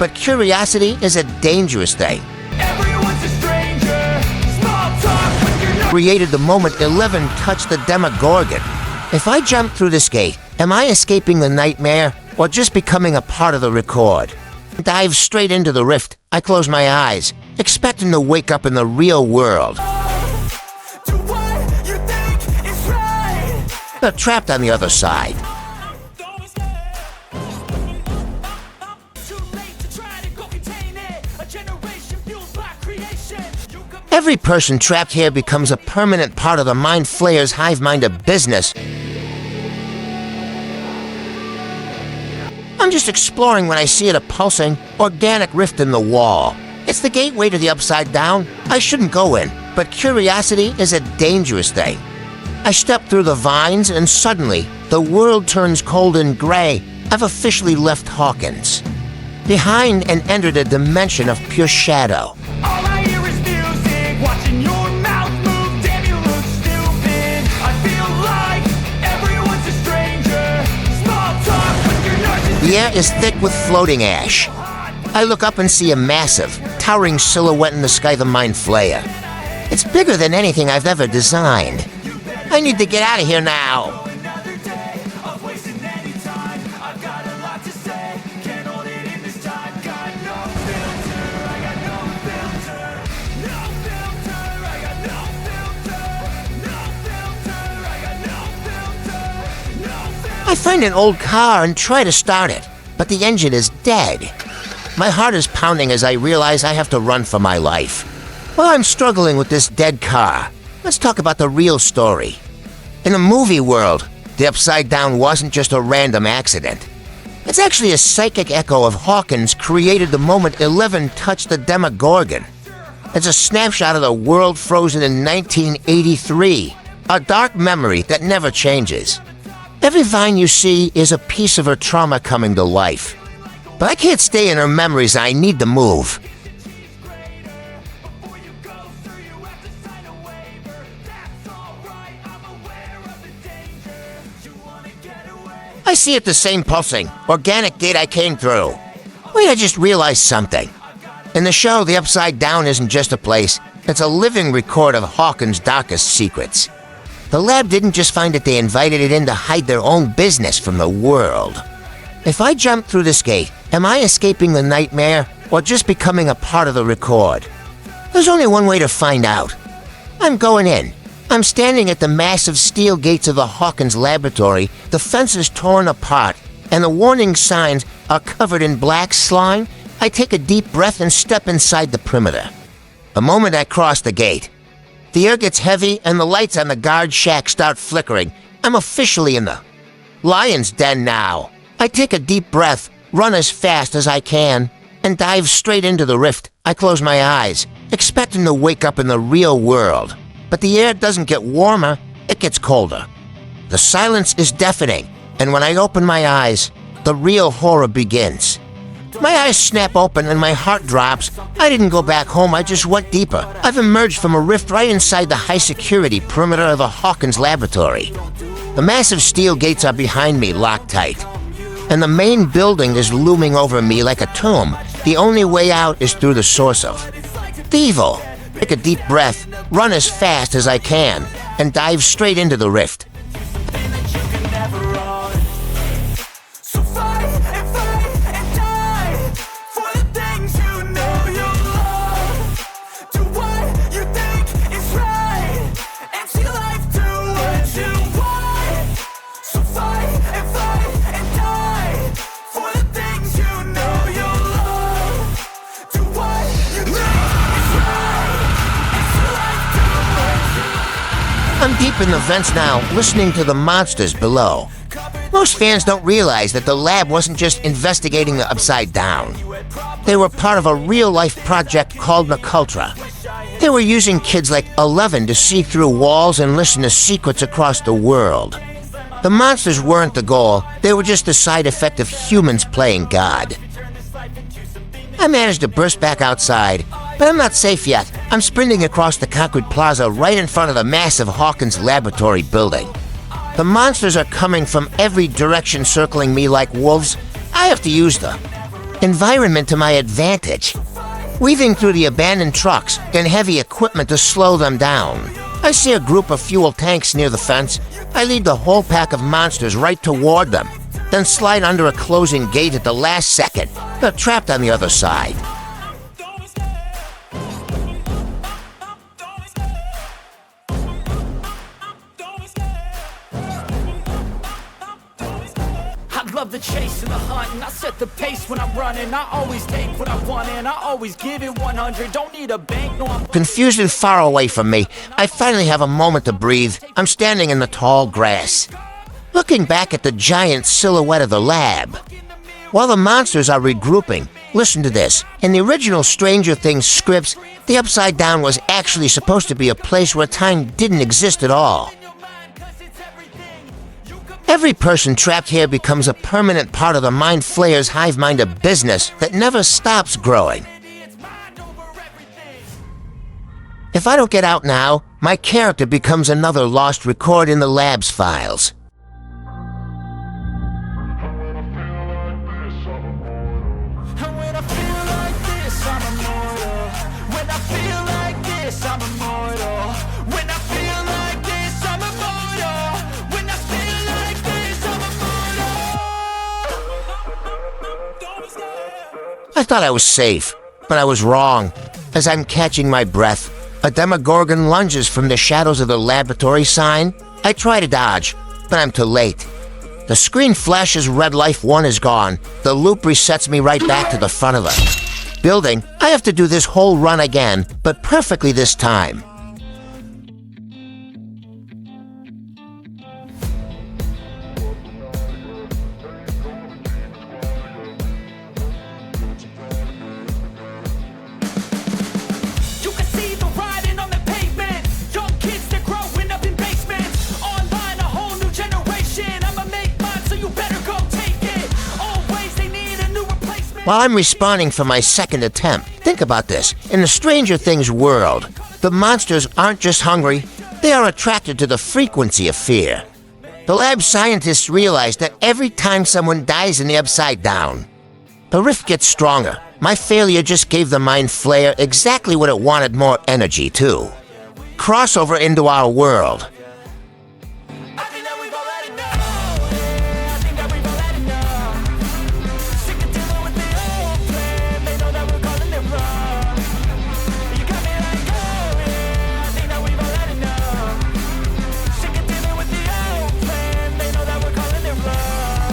But curiosity is a dangerous thing. Everyone's a stranger. Small talk with your Created the moment 11 touched the Demogorgon. If I jump through this gate, am I escaping the nightmare or just becoming a part of the record? Dive straight into the rift. I close my eyes, expecting to wake up in the real world. do what you think is right. But trapped on the other side. Too late to try to go contain it. A generation fueled by creation. You could Every person trapped here becomes a permanent part of the Mind Flayer's hive mind of business. I'm just exploring when I see a pulsing, organic rift in the wall. It's the gateway to the Upside Down. I shouldn't go in, but curiosity is a dangerous thing. I step through the vines and suddenly, the world turns cold and gray. I've officially left Hawkins behind and entered a dimension of pure shadow. all I hear is music. Watching your mouth move. Damn, you look stupid. I feel like everyone's a stranger. Small talk with your narcissist. The air is thick with floating ash. I look up and see a massive, towering silhouette in the sky, the Mind Flayer. It's bigger than anything I've ever designed. I need to get out of here now. Another day of wasting any time. I've got a lot to say. Can't hold it in this time. Got no filter. I got no filter. No filter. I got no filter. No filter. I got no filter. No filter. I find an old car and try to start it, but the engine is dead. My heart is pounding as I realize I have to run for my life. While I'm struggling with this dead car, let's talk about the real story. In the movie world, the Upside Down wasn't just a random accident. It's actually a psychic echo of Hawkins created the moment 11 touched the Demogorgon. It's a snapshot of the world frozen in 1983, a dark memory that never changes. Every vine you see is a piece of her trauma coming to life. But I can't stay in her memories, I need to move. Before you go through, you have to sign a waiver. That's alright. I'm aware of the danger. You wanna get away? I see it the same pulsing, organic gate I came through. Wait, I just realized something. In the show, the Upside Down isn't just a place, it's a living record of Hawkins' darkest secrets. The lab didn't just find it, they invited it in to hide their own business from the world. If I jump through this gate, am I escaping the nightmare or just becoming a part of the record? There's only one way to find out. I'm going in. I'm standing at the massive steel gates of the Hawkins laboratory, the fences torn apart, and the warning signs are covered in black slime. I take a deep breath and step inside the perimeter. The moment I cross the gate, the air gets heavy and the lights on the guard shack start flickering. I'm officially in the lion's den now. I take a deep breath, run as fast as I can, and dive straight into the rift. I close my eyes, expecting to wake up in the real world. But the air doesn't get warmer, it gets colder. The silence is deafening, and when I open my eyes, the real horror begins. My eyes snap open and my heart drops. I didn't go back home, I just went deeper. I've emerged from a rift right inside the high-security perimeter of the Hawkins laboratory. The massive steel gates are behind me, locked tight. And the main building is looming over me like a tomb. The only way out is through the source of the evil. Take a deep breath, run as fast as I can, and dive straight into the rift. And that you can never run. So fight and die for the things you know you love. Do what you think is right, and see life do what you want. So fight and die for the things you know you love. Do what you think is right, and see life do what you want. I'm deep in the vents now, listening to the monsters below. Most fans don't realize that the lab wasn't just investigating the Upside Down. They were part of a real-life project called Nakultra. They were using kids like 11 to see through walls and listen to secrets across the world. The monsters weren't the goal, they were just the side effect of humans playing God. I managed to burst back outside, but I'm not safe yet. I'm sprinting across the concrete plaza right in front of the massive Hawkins laboratory building. The monsters are coming from every direction, circling me like wolves. I have to use the environment to my advantage, weaving through the abandoned trucks and heavy equipment to slow them down. I see a group of fuel tanks near the fence. I lead the whole pack of monsters right toward them, then slide under a closing gate at the last second. They're trapped on the other side. I love the chase and the hunt, and I set the pace when I'm running. I always take what I want and I always give it 100. Don't need a bank, no, I'm Confused and far away from me, I finally have a moment to breathe. I'm standing in the tall grass, looking back at the giant silhouette of the lab. While the monsters are regrouping, listen to this. In the original Stranger Things scripts, the Upside Down was actually supposed to be a place where time didn't exist at all. Every person trapped here becomes a permanent part of the Mind Flayer's hive mind of business that never stops growing. If I don't get out now, my character becomes another lost record in the lab's files. And when I feel like this, I'm immortal. When I feel like this, I'm immortal. When I feel like this, I'm immortal. When I feel like this, I'm immortal. I thought I was safe, but I was wrong. As I'm catching my breath, a Demogorgon lunges from the shadows of the laboratory sign. I try to dodge, but I'm too late. The screen flashes red life 1 is gone. The loop resets me right back to the front of the building. I have to do this whole run again, but perfectly this time. You can see the writing on the pavement. Young kids, they're growing up in basements. Online, a whole new generation. I'ma make mine, so you better go take it. Always, they need a new replacement. While I'm responding for my second attempt, think about this. In the Stranger Things world, the monsters aren't just hungry, they are attracted to the frequency of fear. The lab scientists realize that every time someone dies in the Upside Down, the rift gets stronger. My failure just gave the Mind Flayer exactly what it wanted, more energy, too. Crossover into our world. I think that we've all had enough. Yeah, I think that we've all had enough. Sick of dealing with the old plan. They know that we're calling it wrong. You got me like, oh yeah, I think that we've all had enough. Sick of dealing with the old plan. They know that we're calling it wrong.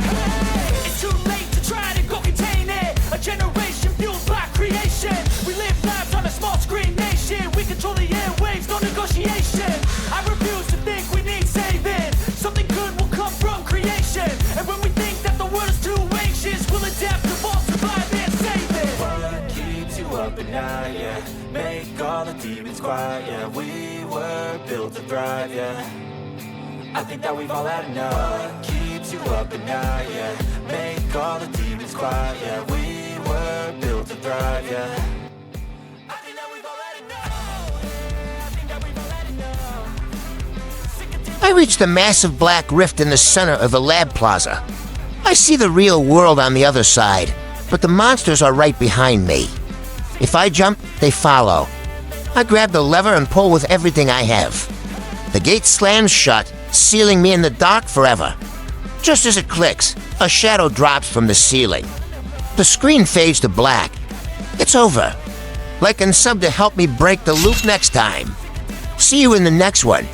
Hey, it's too late to try to go contain it. A generation fueled by creation. We live lives on a small screen nation. We control the airwaves, no negotiation. I refuse to think we need saving. Something good will come from creation. And when we think that the world is too anxious, we'll adapt, evolve, survive, and save it. What keeps you up at night, yeah? Make all the demons quiet, yeah. We were built to thrive, yeah. I think that we've all had enough. What keeps you up at night, yeah? Make all the demons quiet, yeah. We were built to thrive, yeah. I think that we've all had enough. Yeah, I think that we've all had enough. Sick of dealing I reach the massive black rift in the center of the lab plaza. I see the real world on the other side, but the monsters are right behind me. If I jump, they follow. I grab the lever and pull with everything I have. The gate slams shut, sealing me in the dark forever. Just as it clicks, a shadow drops from the ceiling. The screen fades to black. It's over. Like and sub to help me break the loop next time. See you in the next one.